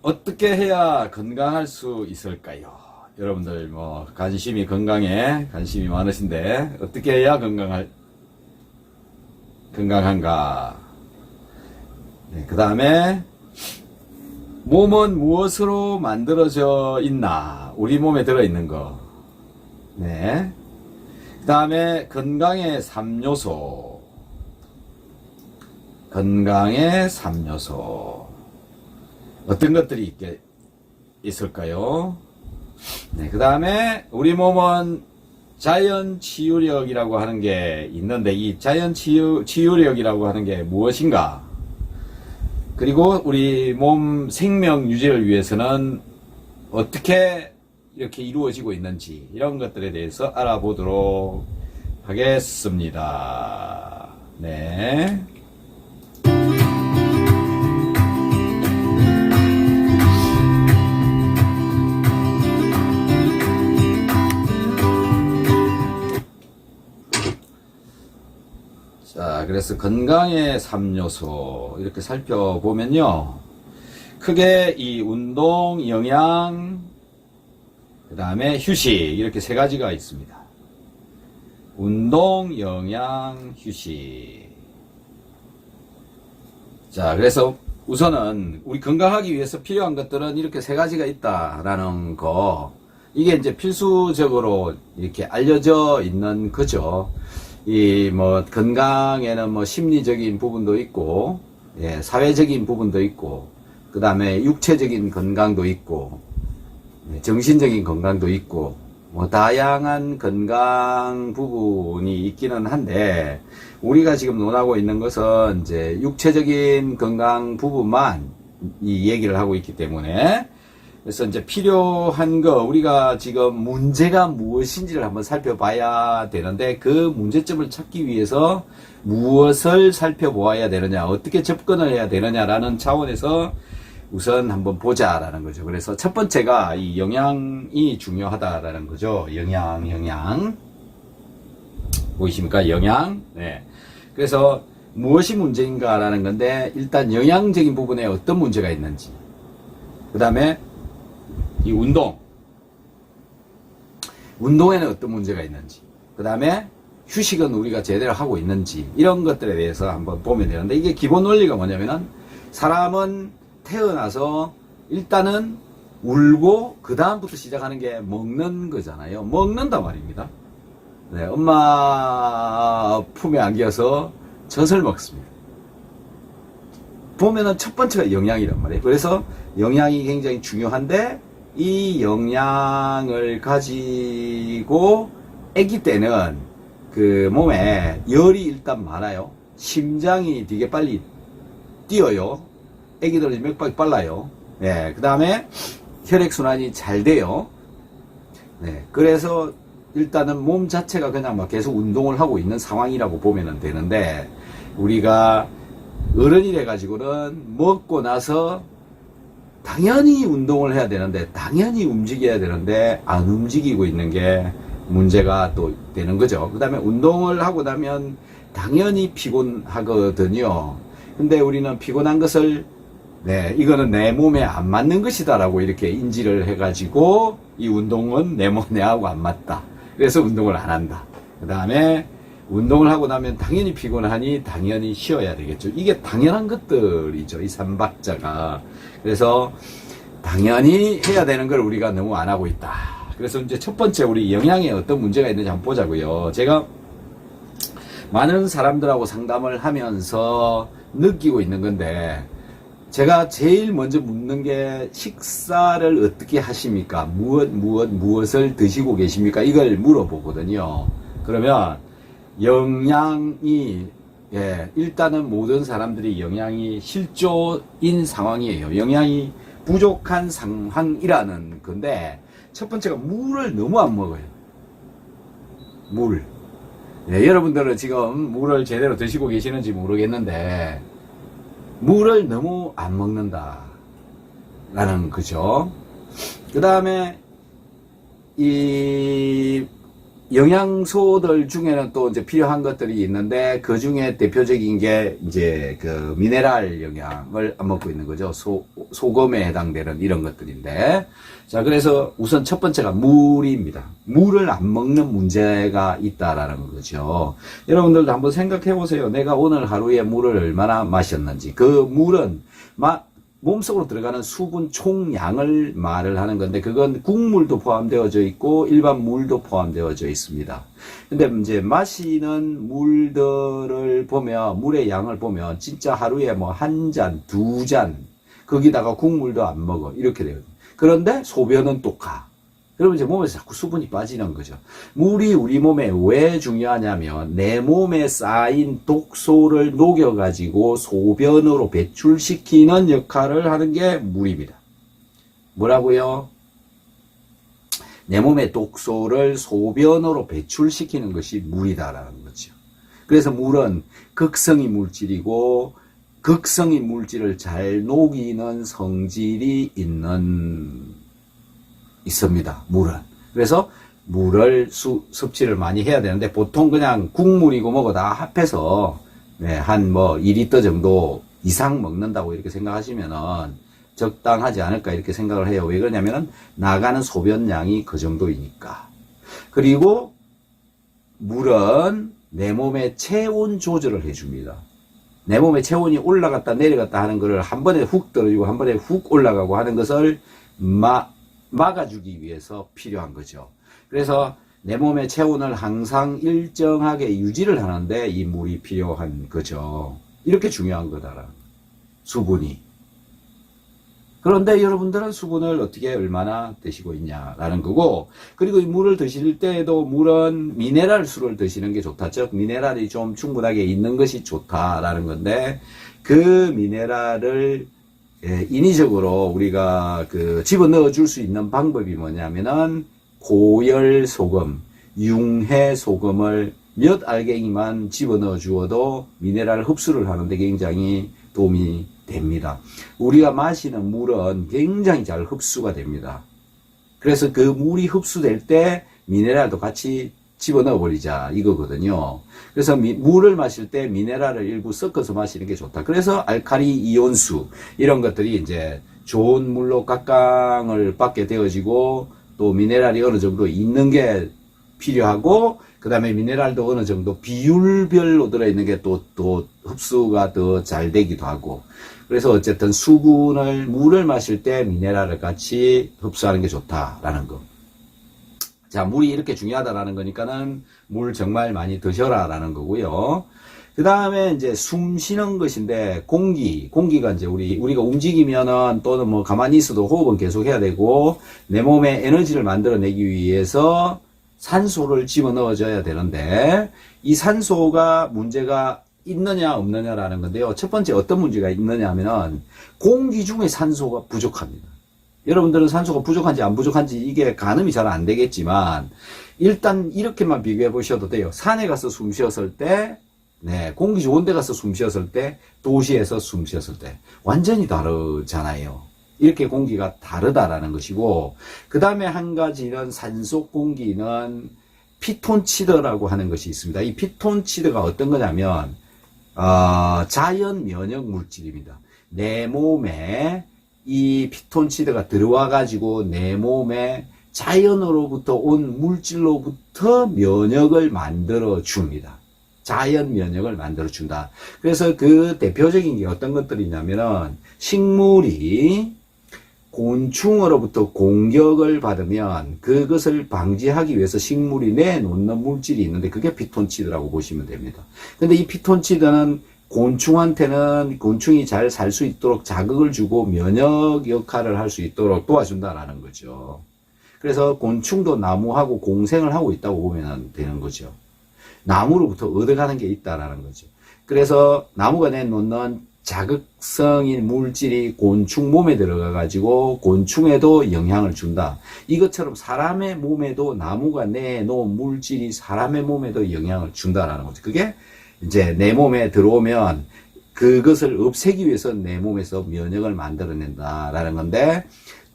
어떻게 해야 건강할 수 있을까요? 여러분들 건강에 관심이 많으신데 어떻게 해야 건강한가? 네, 그 다음에 몸은 무엇으로 만들어져 있나? 우리 몸에 들어있는 거. 네. 그 다음에 건강의 3요소. 건강의 3요소. 어떤 것들이 있을까요? 네, 그 다음에 우리 몸은 자연 치유력이라고 하는 게 있는데 이 자연 치유력이라고 하는 게 무엇인가? 그리고 우리 몸 생명 유지를 위해서는 어떻게 이렇게 이루어지고 있는지 이런 것들에 대해서 알아보도록 하겠습니다. 네. 자, 그래서 건강의 3요소 이렇게 살펴보면요. 크게 이 운동, 영양, 그 다음에 휴식 이렇게 세 가지가 있습니다. 운동, 영양, 휴식. 자, 그래서 우선은 우리 건강하기 위해서 필요한 것들은 이렇게 세 가지가 있다라는 거. 이게 이제 필수적으로 이렇게 알려져 있는 거죠. 건강에는 심리적인 부분도 있고, 예, 사회적인 부분도 있고, 그 다음에 육체적인 건강도 있고, 예, 정신적인 건강도 있고, 다양한 건강 부분이 있기는 한데, 우리가 지금 논하고 있는 것은 이제 육체적인 건강 부분만 이 얘기를 하고 있기 때문에, 그래서 이제 필요한 거, 우리가 지금 문제가 무엇인지를 한번 살펴봐야 되는데, 그 문제점을 찾기 위해서 무엇을 살펴보아야 되느냐, 어떻게 접근을 해야 되느냐라는 차원에서 우선 한번 보자라는 거죠. 그래서 첫 번째가 이 영양이 중요하다라는 거죠. 영양. 보이십니까? 영양. 네. 그래서 무엇이 문제인가라는 건데, 일단 영양적인 부분에 어떤 문제가 있는지, 그 다음에 이 운동에는 어떤 문제가 있는지, 그 다음에 휴식은 우리가 제대로 하고 있는지, 이런 것들에 대해서 한번 보면 되는데, 이게 기본 원리가 뭐냐면은, 사람은 태어나서 일단은 울고, 그 다음부터 시작하는 게 먹는 거잖아요. 먹는단 말입니다. 네, 엄마 품에 안겨서 젖을 먹습니다. 보면은 첫 번째가 영양이란 말이에요. 그래서 영양이 굉장히 중요한데, 이 영양을 가지고 아기 때는 그 몸에 열이 일단 많아요. 심장이 되게 빨리 뛰어요. 아기들은 맥박이 빨라요. 네, 그 다음에 혈액순환이 잘 돼요. 네, 그래서 일단은 몸 자체가 그냥 막 계속 운동을 하고 있는 상황이라고 보면 되는데, 우리가 어른이 돼가지고는 먹고 나서 당연히 운동을 해야 되는데, 당연히 움직여야 되는데 안 움직이고 있는 게 문제가 또 되는 거죠. 그 다음에 운동을 하고 나면 당연히 피곤하거든요. 근데 우리는 피곤한 것을, 네, 이거는 내 몸에 안 맞는 것이다 라고 이렇게 인지를 해가지고, 이 운동은 내하고 안 맞다, 그래서 운동을 안 한다. 그 다음에 운동을 하고 나면 당연히 피곤하니 당연히 쉬어야 되겠죠. 이게 당연한 것들이죠, 이 삼박자가. 그래서 당연히 해야 되는 걸 우리가 너무 안 하고 있다. 그래서 이제 첫 번째, 우리 영양에 어떤 문제가 있는지 한번 보자고요. 제가 많은 사람들하고 상담을 하면서 느끼고 있는 건데, 제가 제일 먼저 묻는 게, 식사를 어떻게 하십니까? 무엇을 드시고 계십니까? 이걸 물어보거든요. 그러면 영양이, 예, 일단은 모든 사람들이 영양이 실조인 상황이에요. 영양이 부족한 상황이라는 건데, 첫 번째가 물을 너무 안 먹어요. 물. 예, 여러분들은 지금 물을 제대로 드시고 계시는지 모르겠는데, 물을 너무 안 먹는다 라는 거죠. 그 다음에 영양소들 중에는 또 이제 필요한 것들이 있는데 그 중에 대표적인 게 이제 그 미네랄 영양을 안 먹고 있는 거죠. 소금에 해당되는 이런 것들인데. 자, 그래서 우선 첫 번째가 물입니다. 물을 안 먹는 문제가 있다라는 거죠. 여러분들도 한번 생각해 보세요. 내가 오늘 하루에 물을 얼마나 마셨는지. 그 물은 몸속으로 들어가는 수분 총량을 말을 하는 건데 그건 국물도 포함되어져 있고 일반 물도 포함되어져 있습니다. 근데 이제 마시는 물들을 보면 물의 양을 보면 진짜 하루에 뭐 한 잔, 두 잔 거기다가 국물도 안 먹어 이렇게 돼요. 그런데 소변은 또 가. 그러면 이제 몸에서 자꾸 수분이 빠지는 거죠. 물이 우리 몸에 왜 중요하냐면 내 몸에 쌓인 독소를 녹여가지고 소변으로 배출시키는 역할을 하는 게 물입니다. 뭐라고요? 내 몸의 독소를 소변으로 배출시키는 것이 물이다라는 거죠. 그래서 물은 극성인 물질이고 극성인 물질을 잘 녹이는 성질이 있습니다. 물은. 그래서 물을 섭취를 많이 해야 되는데 보통 그냥 국물이고 뭐고 다 합해서 한 뭐 2리터 정도 이상 먹는다고 이렇게 생각하시면은 적당하지 않을까 이렇게 생각을 해요. 왜 그러냐면은 나가는 소변량이 그 정도이니까. 그리고 물은 내 몸의 체온 조절을 해줍니다. 내 몸의 체온이 올라갔다 내려갔다 하는 것을 한 번에 훅 떨어지고 한 번에 훅 올라가고 하는 것을 막아주기 위해서 필요한 거죠. 그래서 내 몸의 체온을 항상 일정하게 유지를 하는데 이 물이 필요한 거죠. 이렇게 중요한 거다. 수분이. 그런데 여러분들은 수분을 어떻게 얼마나 드시고 있냐라는 거고, 그리고 이 물을 드실 때에도 물은 미네랄 수를 드시는 게 좋다. 즉 미네랄이 좀 충분하게 있는 것이 좋다라는 건데, 그 미네랄을 인위적으로 우리가 집어넣어 줄 수 있는 방법이 뭐냐면은 고열 소금, 융해 소금을 몇 알갱이만 집어넣어 주어도 미네랄 흡수를 하는데 굉장히 도움이 됩니다. 우리가 마시는 물은 굉장히 잘 흡수가 됩니다. 그래서 그 물이 흡수될 때 미네랄도 같이 집어넣어 버리자 이거거든요. 그래서 물을 마실 때 미네랄을 일부 섞어서 마시는 게 좋다. 그래서 알칼리 이온수 이런 것들이 이제 좋은 물로 각광을 받게 되어지고 또 미네랄이 어느 정도 있는 게 필요하고 그 다음에 미네랄도 어느 정도 비율별로 들어있는 게 또 흡수가 더 잘 되기도 하고 그래서 어쨌든 물을 마실 때 미네랄을 같이 흡수하는 게 좋다라는 거. 자, 물이 이렇게 중요하다라는 거니까는 물 정말 많이 드셔라라는 거고요. 그 다음에 이제 숨 쉬는 것인데 공기가 이제 우리가 움직이면은 또는 뭐 가만히 있어도 호흡은 계속 해야 되고 내 몸에 에너지를 만들어내기 위해서 산소를 집어넣어줘야 되는데 이 산소가 문제가 있느냐 없느냐라는 건데요. 첫 번째 어떤 문제가 있느냐 하면은 공기 중에 산소가 부족합니다. 여러분들은 산소가 부족한지 안 부족한지 이게 가늠이 잘 안 되겠지만 일단 이렇게만 비교해 보셔도 돼요. 산에 가서 숨 쉬었을 때 공기 좋은 데 가서 숨 쉬었을 때 도시에서 숨 쉬었을 때 완전히 다르잖아요. 이렇게 공기가 다르다라는 것이고 그 다음에 한 가지는 산속 공기는 피톤치드라고 하는 것이 있습니다. 이 피톤치드가 어떤 거냐면 자연 면역 물질입니다. 내 몸에 이 피톤치드가 들어와 가지고 내 몸에 자연으로부터 온 물질로부터 면역을 만들어 줍니다. 자연 면역을 만들어 준다. 그래서 그 대표적인 게 어떤 것들이냐면은 식물이 곤충으로부터 공격을 받으면 그것을 방지하기 위해서 식물이 내놓는 물질이 있는데 그게 피톤치드라고 보시면 됩니다. 근데 이 피톤치드는 곤충한테는 곤충이 잘 살 수 있도록 자극을 주고 면역 역할을 할 수 있도록 도와준다라는 거죠. 그래서 곤충도 나무하고 공생을 하고 있다고 보면 되는 거죠. 나무로부터 얻어가는 게 있다라는 거죠. 그래서 나무가 내놓는 자극성인 물질이 곤충 몸에 들어가 가지고 곤충에도 영향을 준다. 이것처럼 사람의 몸에도 나무가 내놓은 물질이 사람의 몸에도 영향을 준다라는 거죠. 그게 이제 내 몸에 들어오면 그것을 없애기 위해서 내 몸에서 면역을 만들어낸다라는 건데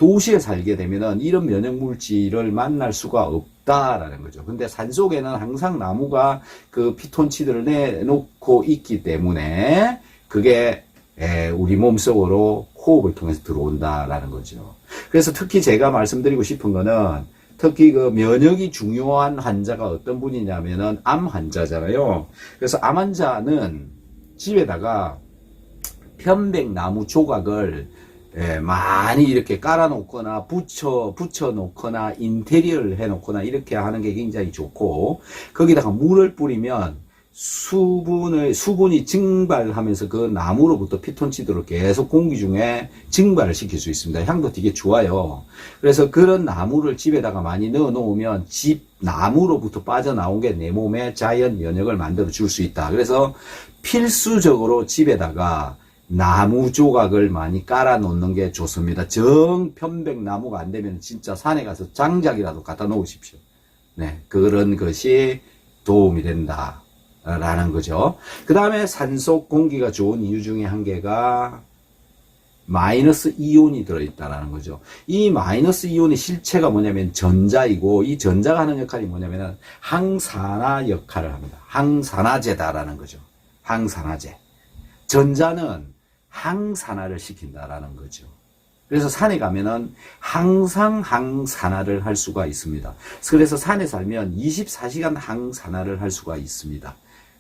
도시에 살게 되면은 이런 면역 물질을 만날 수가 없다라는 거죠. 근데 산속에는 항상 나무가 그 피톤치드를 내놓고 있기 때문에 그게 우리 몸속으로 호흡을 통해서 들어온다라는 거죠. 그래서 특히 제가 말씀드리고 싶은 거는 특히 그 면역이 중요한 환자가 어떤 분이냐면은 암 환자잖아요. 그래서 암 환자는 집에다가 편백나무 조각을 많이 이렇게 깔아놓거나 붙여놓거나 인테리어를 해놓거나 이렇게 하는 게 굉장히 좋고, 거기다가 물을 뿌리면 수분이 증발하면서 그 나무로부터 피톤치드를 계속 공기 중에 증발을 시킬 수 있습니다. 향도 되게 좋아요. 그래서 그런 나무를 집에다가 많이 넣어 놓으면 집 나무로부터 빠져나온 게 내 몸에 자연 면역을 만들어 줄 수 있다. 그래서 필수적으로 집에다가 나무 조각을 많이 깔아 놓는 게 좋습니다. 편백나무가 안 되면 진짜 산에 가서 장작이라도 갖다 놓으십시오. 네, 그런 것이 도움이 된다. 라는 거죠. 그 다음에 산속 공기가 좋은 이유 중에 한 개가 마이너스 이온이 들어있다라는 거죠. 이 마이너스 이온의 실체가 뭐냐면 전자이고, 이 전자가 하는 역할이 뭐냐면 항산화 역할을 합니다. 항산화제다라는 거죠. 항산화제. 전자는 항산화를 시킨다라는 거죠. 그래서 산에 가면은 항상 항산화를 할 수가 있습니다. 그래서 산에 살면 24시간 항산화를 할 수가 있습니다.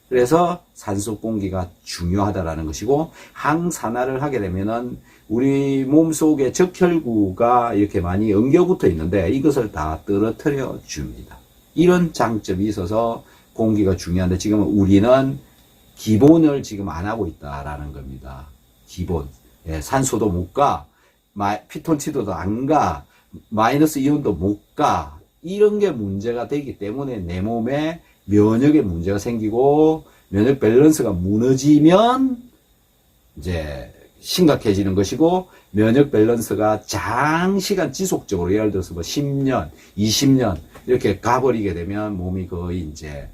그래서 산속 공기가 중요하다라는 것이고, 항산화를 하게 되면은 우리 몸속에 적혈구가 이렇게 많이 엉겨 붙어 있는데 이것을 다 떨어뜨려 줍니다. 이런 장점이 있어서 공기가 중요한데, 지금 우리는 기본을 지금 안 하고 있다라는 겁니다. 기본. 산소도 못 가, 피톤치드도 안 가, 마이너스 이온도 못 가. 이런 게 문제가 되기 때문에 내 몸에 면역에 문제가 생기고, 면역 밸런스가 무너지면 이제 심각해지는 것이고, 면역 밸런스가 장시간 지속적으로, 예를 들어서 뭐 10년, 20년 이렇게 가버리게 되면 몸이 거의 이제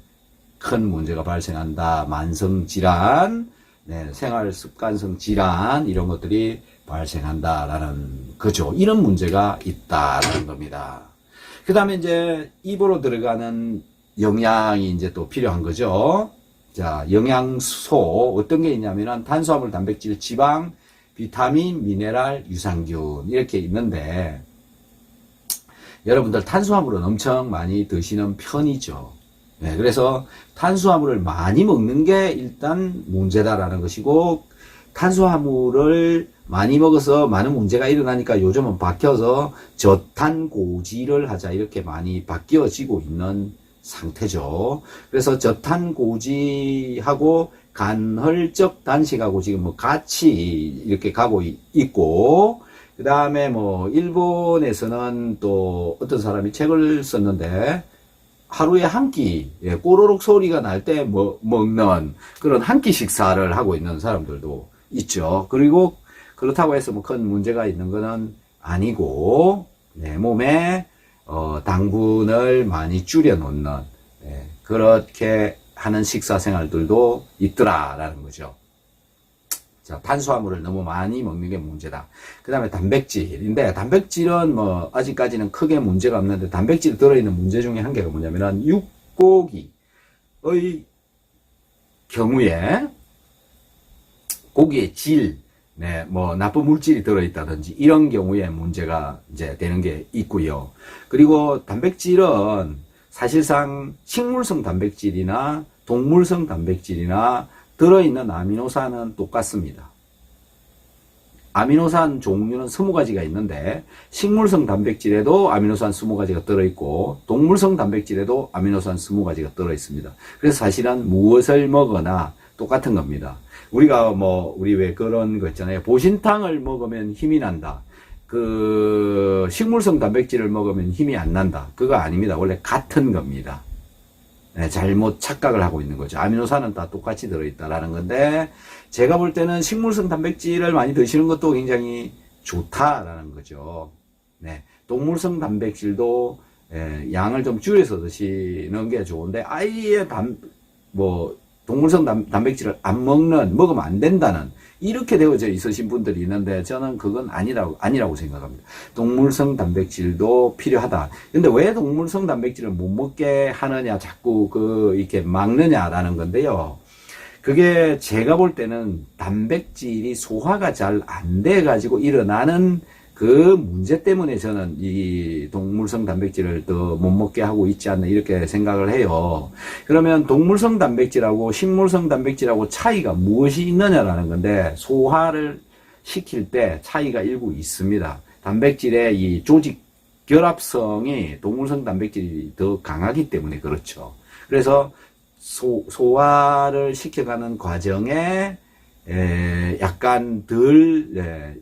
큰 문제가 발생한다. 만성 질환, 생활 습관성 질환, 이런 것들이 발생한다라는 거죠. 이런 문제가 있다라는 겁니다. 그 다음에 이제 입으로 들어가는 영양이 이제 또 필요한 거죠. 자, 영양소 어떤 게 있냐면은 탄수화물, 단백질, 지방, 비타민, 미네랄, 유산균 이렇게 있는데, 여러분들 탄수화물은 엄청 많이 드시는 편이죠. 네, 그래서 탄수화물을 많이 먹는 게 일단 문제다라는 것이고, 탄수화물을 많이 먹어서 많은 문제가 일어나니까 요즘은 바뀌어서 저탄고지를 하자 이렇게 많이 바뀌어지고 있는 상태죠. 그래서 저탄고지하고 간헐적 단식하고 지금 뭐 같이 이렇게 가고 있고, 그 다음에 뭐 일본에서는 또 어떤 사람이 책을 썼는데, 하루에 한 끼, 꼬르륵 소리가 날 때 먹는 그런 한 끼 식사를 하고 있는 사람들도 있죠. 그리고 그렇다고 해서 뭐 큰 문제가 있는 거는 아니고, 내 몸에 당분을 많이 줄여 놓는, 그렇게 하는 식사 생활들도 있더라라는 거죠. 자, 탄수화물을 너무 많이 먹는 게 문제다. 그 다음에 단백질인데, 단백질은 뭐 아직까지는 크게 문제가 없는데, 단백질 들어있는 문제 중에 한 개가 뭐냐면은 육고기의 경우에 고기의 질, 뭐 나쁜 물질이 들어있다든지 이런 경우에 문제가 이제 되는 게 있고요. 그리고 단백질은 사실상 식물성 단백질이나 동물성 단백질이나 들어있는 아미노산은 똑같습니다. 아미노산 종류는 20가지가 있는데, 식물성 단백질에도 아미노산 20가지가 들어있고, 동물성 단백질에도 아미노산 20가지가 들어있습니다. 그래서 사실은 무엇을 먹거나 똑같은 겁니다. 우리 왜 그런 거 있잖아요. 보신탕을 먹으면 힘이 난다. 식물성 단백질을 먹으면 힘이 안 난다. 그거 아닙니다. 원래 같은 겁니다. 잘못 착각을 하고 있는 거죠. 아미노산은 다 똑같이 들어있다라는 건데, 제가 볼 때는 식물성 단백질을 많이 드시는 것도 굉장히 좋다라는 거죠. 동물성 단백질도 양을 좀 줄여서 드시는 게 좋은데, 아예 동물성 단백질을 안 먹으면 안 된다는 이렇게 되어져 있으신 분들이 있는데 저는 그건 아니라고 생각합니다. 동물성 단백질도 필요하다. 근데 왜 동물성 단백질을 못 먹게 하느냐, 자꾸 이렇게 막느냐라는 건데요. 그게 제가 볼 때는 단백질이 소화가 잘 안 돼가지고 일어나는 그 문제 때문에 저는 이 동물성 단백질을 더 못 먹게 하고 있지 않나 이렇게 생각을 해요. 그러면 동물성 단백질하고 식물성 단백질하고 차이가 무엇이 있느냐라는 건데, 소화를 시킬 때 차이가 일부 있습니다. 단백질의 이 조직 결합성이 동물성 단백질이 더 강하기 때문에 그렇죠. 그래서 소화를 시켜가는 과정에 약간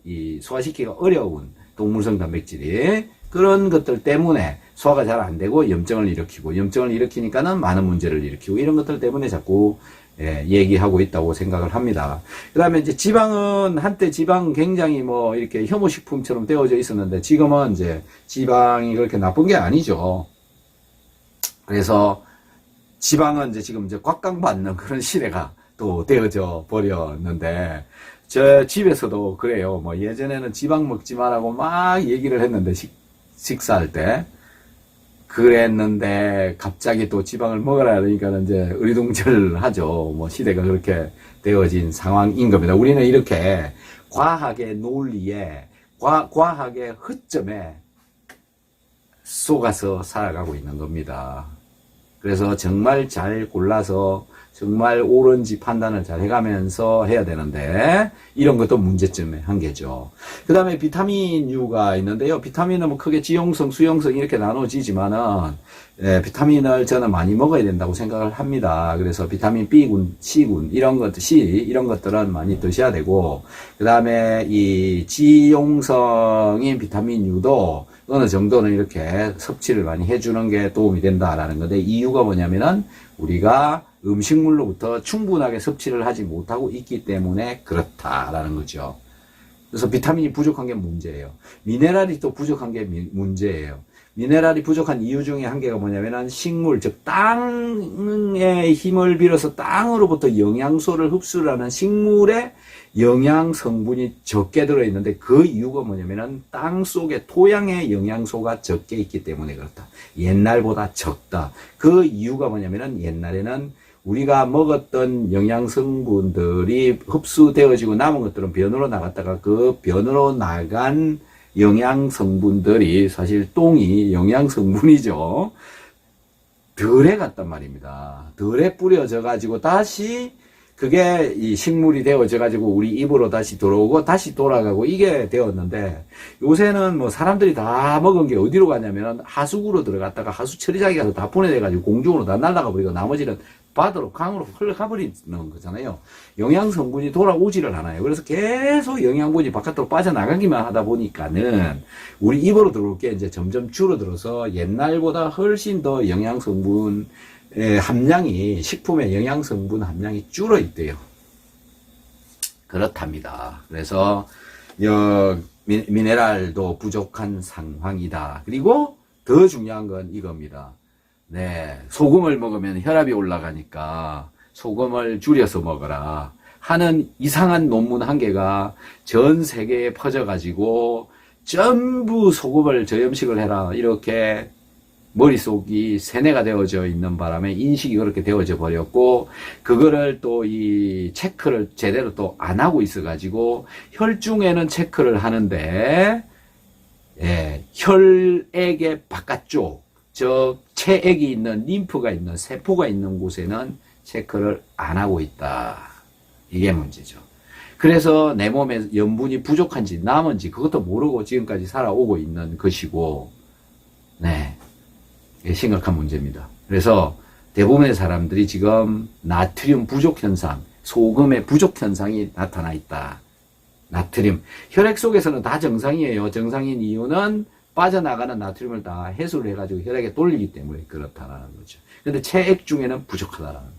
이 소화시키기가 어려운 동물성 단백질이 그런 것들 때문에 소화가 잘 안 되고 염증을 일으키니까는 많은 문제를 일으키고 이런 것들 때문에 자꾸 얘기하고 있다고 생각을 합니다. 그 다음에 이제 지방은 한때 지방 굉장히 뭐 이렇게 혐오식품처럼 되어져 있었는데 지금은 이제 지방이 그렇게 나쁜 게 아니죠. 그래서 지방은 이제 지금 이제 꽉강받는 그런 시대가 또 되어져 버렸는데, 저 집에서도 그래요. 뭐 예전에는 지방 먹지 말라고 막 얘기를 했는데, 식사할 때. 그랬는데, 갑자기 또 지방을 먹으라 그러니까는 이제 의리동절 하죠. 뭐 시대가 그렇게 되어진 상황인 겁니다. 우리는 이렇게 과학의 논리에, 과학의 허점에 속아서 살아가고 있는 겁니다. 그래서 정말 잘 골라서 정말 옳은지 판단을 잘 해가면서 해야 되는데, 이런 것도 문제점의 한계죠. 그 다음에 비타민류가 있는데요. 비타민은 뭐 크게 지용성, 수용성 이렇게 나눠지지만은, 비타민을 저는 많이 먹어야 된다고 생각을 합니다. 그래서 비타민 B군, C군, 이런 것들은 많이 드셔야 되고, 그 다음에 이 지용성인 비타민류도 어느 정도는 이렇게 섭취를 많이 해주는 게 도움이 된다라는 건데, 이유가 뭐냐면은 우리가 음식물로부터 충분하게 섭취를 하지 못하고 있기 때문에 그렇다라는 거죠. 그래서 비타민이 부족한 게 문제예요. 미네랄이 또 부족한 게 문제예요. 미네랄이 부족한 이유 중에 한 개가 뭐냐면은 식물, 즉 땅의 힘을 빌어서 땅으로부터 영양소를 흡수를 하는 식물의 영양 성분이 적게 들어있는데, 그 이유가 뭐냐면은 땅 속에 토양의 영양소가 적게 있기 때문에 그렇다. 옛날보다 적다. 그 이유가 뭐냐면은 옛날에는 우리가 먹었던 영양 성분들이 흡수되어지고 남은 것들은 변으로 나갔다가 그 변으로 나간 영양 성분들이, 사실 똥이 영양 성분이죠. 덜에 갔단 말입니다. 덜에 뿌려져 가지고 다시 그게 이 식물이 되어져 가지고 우리 입으로 다시 들어오고 다시 돌아가고 이게 되었는데, 요새는 뭐 사람들이 다 먹은 게 어디로 가냐면은 하수구로 들어갔다가 하수 처리장에 가서 다 분해돼 가지고 공중으로 다 날아가 버리고 나머지는 바다로, 강으로 흘러가 버리는 거잖아요. 영양 성분이 돌아오지를 않아요. 그래서 계속 영양분이 바깥으로 빠져나가기만 하다 보니까는 우리 입으로 들어올 게 이제 점점 줄어들어서 옛날보다 훨씬 더 영양 성분 함량이, 식품의 영양 성분 함량이 줄어 있대요. 그렇답니다. 그래서 미네랄도 부족한 상황이다. 그리고 더 중요한 건 이겁니다. 네, 소금을 먹으면 혈압이 올라가니까 소금을 줄여서 먹어라 하는 이상한 논문 한 개가 전 세계에 퍼져가지고 전부 소금을 저염식을 해라 이렇게 머릿속이 세뇌가 되어져 있는 바람에 인식이 그렇게 되어져 버렸고, 그거를 또 이 체크를 제대로 또 안 하고 있어가지고 혈중에는 체크를 하는데, 혈액의 바깥쪽, 저 체액이 있는 림프가 있는 세포가 있는 곳에는 체크를 안 하고 있다. 이게 문제죠. 그래서 내 몸에 염분이 부족한지 남은지 그것도 모르고 지금까지 살아오고 있는 것이고, 네, 이게 심각한 문제입니다. 그래서 대부분의 사람들이 지금 나트륨 부족 현상, 소금의 부족 현상이 나타나 있다. 나트륨, 혈액 속에서는 다 정상이에요. 정상인 이유는 빠져나가는 나트륨을 다 해소를 해가지고 혈액에 돌리기 때문에 그렇다라는 거죠. 근데 체액 중에는 부족하다라는 거죠.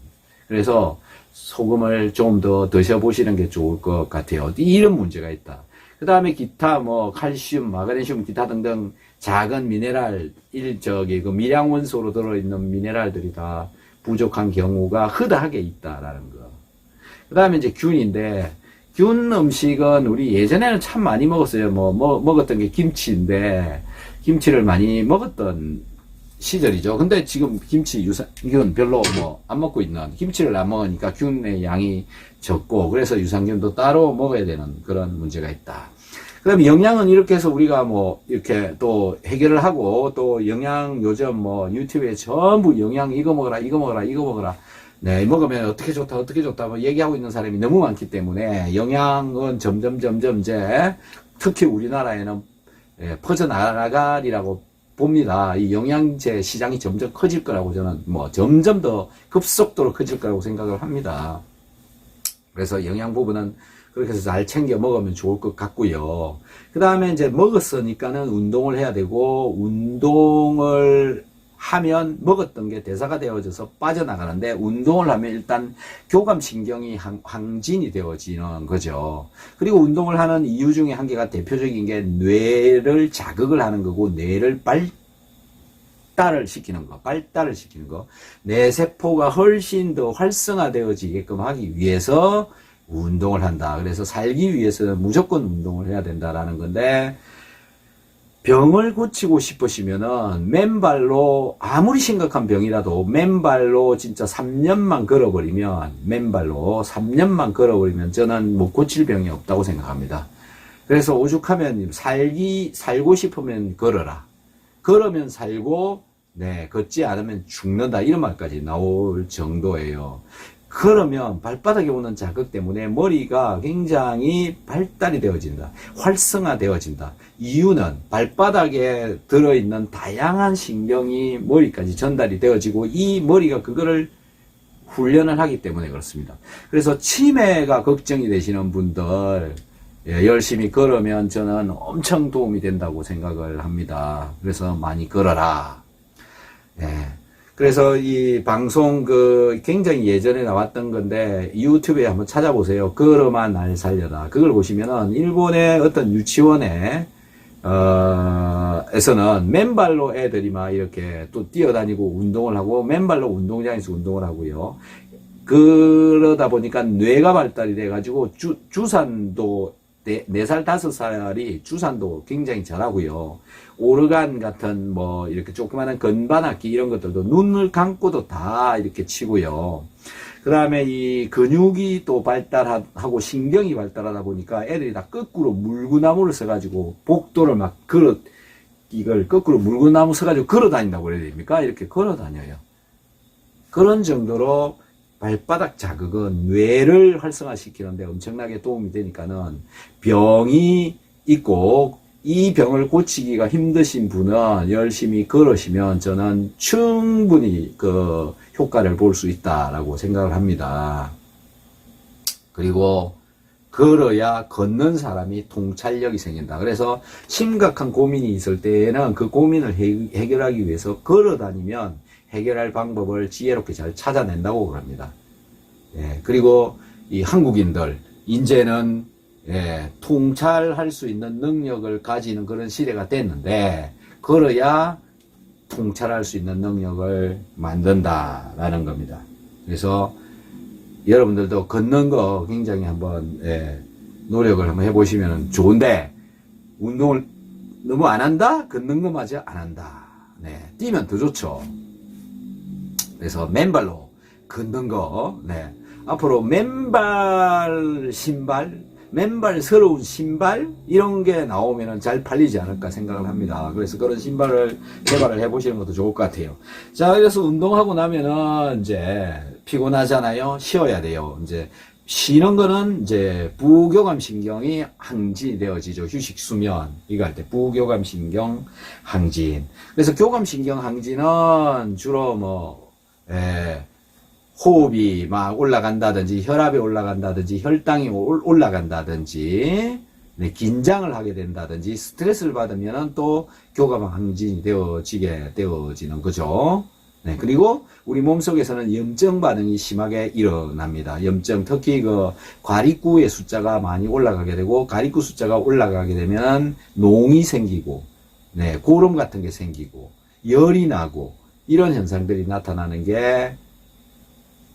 그래서 소금을 좀 더 드셔보시는 게 좋을 것 같아요. 이런 문제가 있다. 그 다음에 기타 뭐 칼슘, 마그네슘, 기타 등등 작은 미네랄, 그 미량 원소로 들어있는 미네랄들이 다 부족한 경우가 허다하게 있다라는 거. 그 다음에 이제 균인데, 균 음식은 우리 예전에는 참 많이 먹었어요. 먹었던 게 김치인데, 김치를 많이 먹었던 시절이죠. 근데 지금 김치 유산균 별로 안 먹고 있는, 김치를 안 먹으니까 균의 양이 적고, 그래서 유산균도 따로 먹어야 되는 그런 문제가 있다. 그 다음에 영양은 이렇게 해서 우리가 이렇게 또 해결을 하고, 또 영양 요즘 유튜브에 전부 영양 이거 먹어라, 이거 먹어라, 이거 먹어라. 네, 먹으면 어떻게 좋다, 어떻게 좋다, 얘기하고 있는 사람이 너무 많기 때문에, 영양은 점점 이제, 특히 우리나라에는 퍼져나가리라고 봅니다. 이 영양제 시장이 점점 커질 거라고 저는 점점 더 급속도로 커질 거라고 생각을 합니다. 그래서 영양 부분은 그렇게 해서 잘 챙겨 먹으면 좋을 것 같고요. 그 다음에 이제 먹었으니까는 운동을 해야 되고, 운동을 하면 먹었던 게 대사가 되어져서 빠져나가는데, 운동을 하면 일단 교감신경이 항진이 되어지는 거죠. 그리고 운동을 하는 이유 중에 한 개가 대표적인 게 뇌를 자극을 하는 거고, 뇌를 발달을 시키는 거. 뇌 세포가 훨씬 더 활성화되어지게끔 하기 위해서 운동을 한다. 그래서 살기 위해서는 무조건 운동을 해야 된다라는 건데, 병을 고치고 싶으시면은 맨발로, 아무리 심각한 병이라도 맨발로 진짜 3년만 걸어버리면 저는 못 고칠 병이 없다고 생각합니다. 그래서 오죽하면 살고 싶으면 걸어라. 걸으면 살고, 걷지 않으면 죽는다. 이런 말까지 나올 정도예요. 그러면 발바닥에 오는 자극 때문에 머리가 굉장히 발달이 되어진다. 활성화되어진다. 이유는 발바닥에 들어있는 다양한 신경이 머리까지 전달이 되어지고, 이 머리가 그거를 훈련을 하기 때문에 그렇습니다. 그래서 치매가 걱정이 되시는 분들, 열심히 걸으면 저는 엄청 도움이 된다고 생각을 합니다. 그래서 많이 걸어라. 그래서 이 방송 굉장히 예전에 나왔던 건데, 유튜브에 한번 찾아보세요. 걸어만 날 살려라. 그걸 보시면은 일본의 어떤 유치원에 에서는 맨발로 애들이 막 이렇게 또 뛰어다니고 운동을 하고, 맨발로 운동장에서 운동을 하고요. 그러다 보니까 뇌가 발달이 돼가지고 주산도 4살, 5살이 주산도 굉장히 잘하고요. 오르간 같은 이렇게 조그마한 건반악기 이런 것들도 눈을 감고도 다 이렇게 치고요. 그 다음에 이 근육이 또 발달하고 신경이 발달하다 보니까 애들이 다 거꾸로 물구나무를 써가지고 복도를 이걸 거꾸로 물구나무 써가지고 걸어 다닌다고 그래야 됩니까? 이렇게 걸어 다녀요. 그런 정도로 발바닥 자극은 뇌를 활성화시키는데 엄청나게 도움이 되니까는, 병이 있고 이 병을 고치기가 힘드신 분은 열심히 걸으시면 저는 충분히 그 효과를 볼 수 있다라고 생각을 합니다. 그리고 걸어야 걷는 사람이 통찰력이 생긴다. 그래서 심각한 고민이 있을 때에는 그 고민을 해결하기 위해서 걸어 다니면 해결할 방법을 지혜롭게 잘 찾아낸다고 합니다. 그리고 이 한국인들, 이제는 통찰할 수 있는 능력을 가지는 그런 시대가 됐는데, 걸어야 통찰할 수 있는 능력을 만든다라는 겁니다. 그래서 여러분들도 걷는 거 굉장히 한번 노력을 한번 해보시면 좋은데, 운동을 너무 안 한다? 걷는 거마저 안 한다. 뛰면 더 좋죠. 그래서 맨발로 걷는 거, 앞으로 맨발스러운 신발 이런 게 나오면은 잘 팔리지 않을까 생각을 합니다. 그래서 그런 신발을 개발을 해보시는 것도 좋을 것 같아요. 자, 그래서 운동하고 나면은 이제 피곤하잖아요. 쉬어야 돼요. 이제 쉬는 거는 이제 부교감 신경이 항진되어지죠. 휴식 수면 이거 할 때 부교감 신경 항진. 그래서 교감 신경 항진은 주로 호흡이 막 올라간다든지, 혈압이 올라간다든지, 혈당이 올라간다든지, 긴장을 하게 된다든지, 스트레스를 받으면 또 교감 항진이 되어지는 거죠. 그리고 우리 몸속에서는 염증 반응이 심하게 일어납니다. 염증, 특히 과립구의 숫자가 많이 올라가게 되고, 과립구 숫자가 올라가게 되면 농이 생기고, 고름 같은 게 생기고, 열이 나고, 이런 현상들이 나타나는 게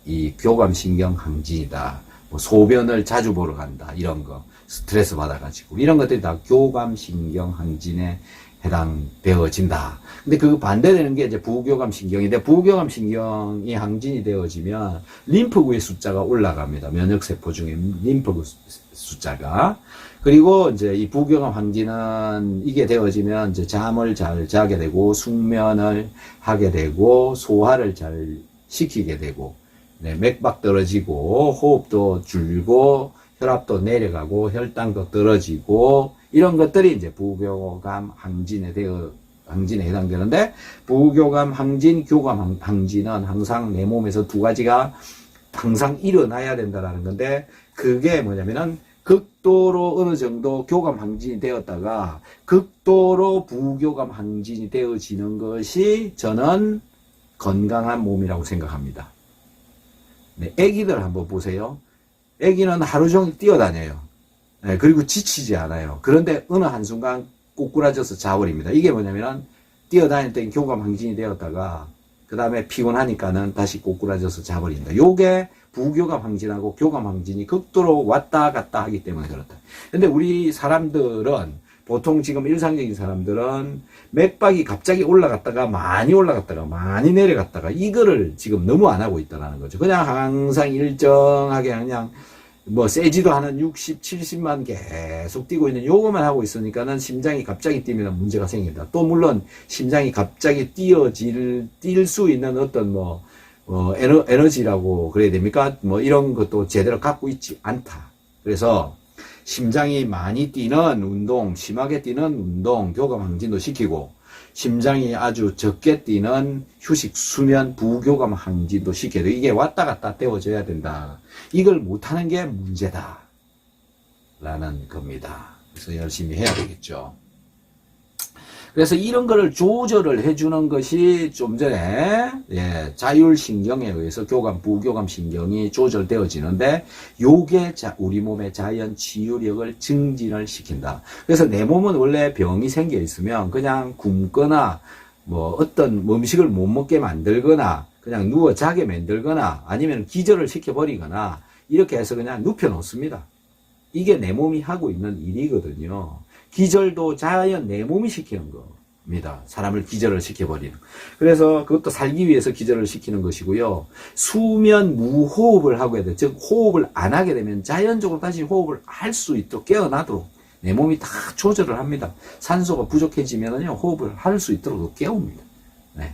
이 교감신경 항진이다. 뭐 소변을 자주 보러 간다. 이런 거. 스트레스 받아가지고. 이런 것들이 다 교감신경 항진에 해당되어진다. 근데 그 반대되는 게 이제 부교감신경인데, 부교감신경이 항진이 되어지면 림프구의 숫자가 올라갑니다. 면역세포 중에 림프구 숫자가. 그리고 이제 이 부교감 항진은 이게 되어지면 이제 잠을 잘 자게 되고, 숙면을 하게 되고, 소화를 잘 시키게 되고, 네, 맥박 떨어지고, 호흡도 줄고, 혈압도 내려가고, 혈당도 떨어지고, 이런 것들이 이제 부교감 항진에 해당되는데, 부교감 항진, 교감 항진은 항상 내 몸에서 두 가지가 항상 일어나야 된다라는 건데, 그게 뭐냐면은, 극도로 어느 정도 교감 항진이 되었다가, 극도로 부교감 항진이 되어지는 것이 저는 건강한 몸이라고 생각합니다. 네, 애기들 한번 보세요. 애기는 하루 종일 뛰어다녀요. 네, 그리고 지치지 않아요. 그런데 어느 한순간 꼬꾸라져서 자버립니다. 이게 뭐냐면 뛰어다닐 때 교감 항진이 되었다가 그 다음에 피곤하니까는 다시 꼬꾸라져서 자버린다. 요게 부교감 항진하고 교감 항진이 극도로 왔다 갔다 하기 때문에 그렇다. 근데 우리 사람들은 보통 지금 일상적인 사람들은 맥박이 갑자기 올라갔다가 많이 올라갔다가 많이 내려갔다가 이거를 지금 너무 안 하고 있다는 거죠. 그냥 항상 일정하게 그냥 뭐 세지도 않은 60, 70만 계속 뛰고 있는 요거만 하고 있으니까는 심장이 갑자기 뛰면 문제가 생긴다. 또 물론 심장이 갑자기 뛸 수 있는 어떤 에너지라고 그래야 됩니까? 뭐 이런 것도 제대로 갖고 있지 않다. 그래서 심장이 많이 뛰는 운동, 심하게 뛰는 운동, 교감 항진도 시키고, 심장이 아주 적게 뛰는 휴식, 수면, 부교감 항진도 시켜야 돼. 이게 왔다 갔다 되어져야 된다. 이걸 못하는 게 문제다. 라는 겁니다. 그래서 열심히 해야 되겠죠. 그래서 이런 거를 조절을 해주는 것이 좀 전에 자율신경에 의해서 교감, 부교감 신경이 조절되어지는데 요게 우리 몸의 자연 치유력을 증진을 시킨다. 그래서 내 몸은 원래 병이 생겨 있으면 그냥 굶거나 뭐 어떤 음식을 못 먹게 만들거나 그냥 누워 자게 만들거나 아니면 기절을 시켜버리거나 이렇게 해서 그냥 눕혀 놓습니다. 이게 내 몸이 하고 있는 일이거든요. 기절도 자연 내 몸이 시키는 겁니다. 사람을 기절을 시켜버리는. 그래서 그것도 살기 위해서 기절을 시키는 것이고요. 수면 무호흡을 하고 해야 돼. 즉 호흡을 안 하게 되면 자연적으로 다시 호흡을 할 수 있도록 깨어나도록 내 몸이 다 조절을 합니다. 산소가 부족해지면요 호흡을 할 수 있도록 깨웁니다. 네.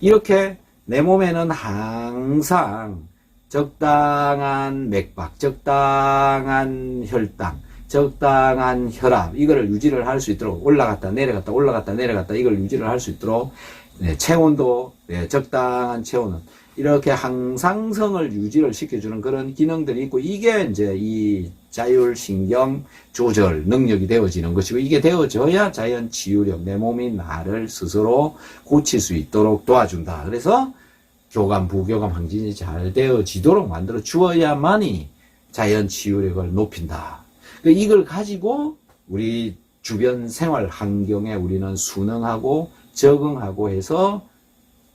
이렇게 내 몸에는 항상 적당한 맥박, 적당한 혈당, 적당한 혈압, 이거를 유지를 할 수 있도록 올라갔다 내려갔다 올라갔다 내려갔다 이걸 유지를 할 수 있도록 체온도 적당한 체온은 이렇게 항상성을 유지를 시켜주는 그런 기능들이 있고 이게 이제 이 자율신경 조절 능력이 되어지는 것이고 이게 되어져야 자연 치유력 내 몸이 나를 스스로 고칠 수 있도록 도와준다. 그래서 교감, 부교감 항진이 잘 되어지도록 만들어 주어야만이 자연 치유력을 높인다. 이걸 가지고 우리 주변 생활 환경에 우리는 순응하고 적응하고 해서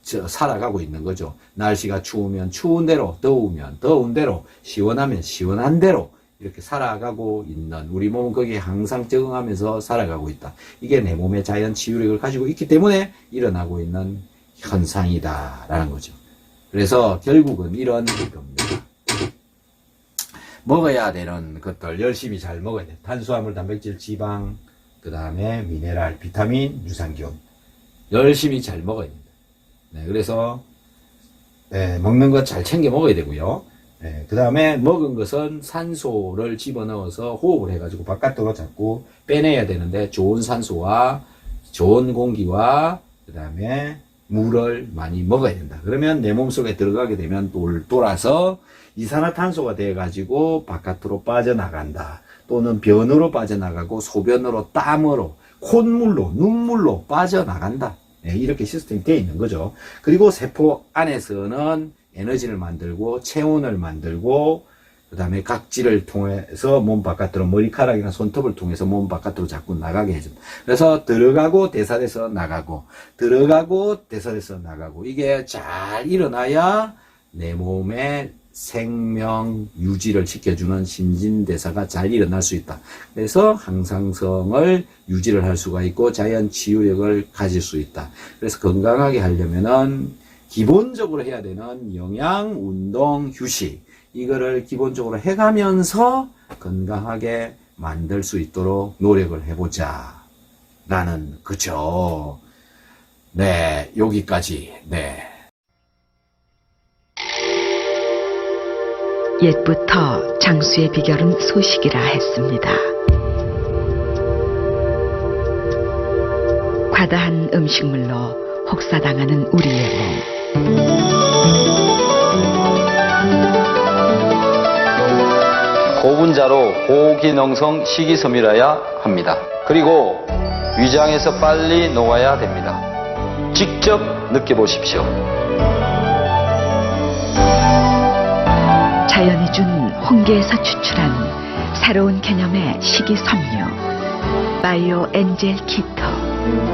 살아가고 있는 거죠. 날씨가 추우면 추운 대로, 더우면 더운 대로, 시원하면 시원한 대로 이렇게 살아가고 있는 우리 몸은 거기에 항상 적응하면서 살아가고 있다. 이게 내 몸의 자연 치유력을 가지고 있기 때문에 일어나고 있는 현상이다라는 거죠. 그래서 결국은 이런 겁니다. 먹어야 되는 것들 열심히 잘 먹어야 돼. 탄수화물, 단백질, 지방, 그 다음에 미네랄, 비타민, 유산균 열심히 잘 먹어야 됩니다. 네, 그래서 먹는 것 잘 챙겨 먹어야 되고요. 그 다음에 먹은 것은 산소를 집어넣어서 호흡을 해가지고 바깥으로 자꾸 빼내야 되는데 좋은 산소와 좋은 공기와 그 다음에 물을 많이 먹어야 된다. 그러면 내 몸속에 들어가게 되면 돌아서 이산화탄소가 돼가지고 바깥으로 빠져나간다. 또는 변으로 빠져나가고 소변으로 땀으로 콧물로 눈물로 빠져나간다. 이렇게 시스템이 되어 있는 거죠. 그리고 세포 안에서는 에너지를 만들고 체온을 만들고 그 다음에 각질을 통해서 몸 바깥으로 머리카락이나 손톱을 통해서 몸 바깥으로 자꾸 나가게 해줍니다. 그래서 들어가고 대사돼서 나가고 들어가고 대사돼서 나가고 이게 잘 일어나야 내 몸의 생명 유지를 지켜주는 신진대사가 잘 일어날 수 있다. 그래서 항상성을 유지를 할 수가 있고 자연 치유력을 가질 수 있다. 그래서 건강하게 하려면은 기본적으로 해야 되는 영양, 운동, 휴식 이거를 기본적으로 해가면서 건강하게 만들 수 있도록 노력을 해보자 라는 그죠. 네, 여기까지. 네. 옛부터 장수의 비결은 소식이라 했습니다. 과다한 음식물로 혹사당하는 우리의 몸. 고분자로 고기농성 식이섬유라야 합니다. 그리고 위장에서 빨리 녹아야 됩니다. 직접 느껴보십시오. 자연이 준 홍게에서 추출한 새로운 개념의 식이섬유 바이오 엔젤 키토.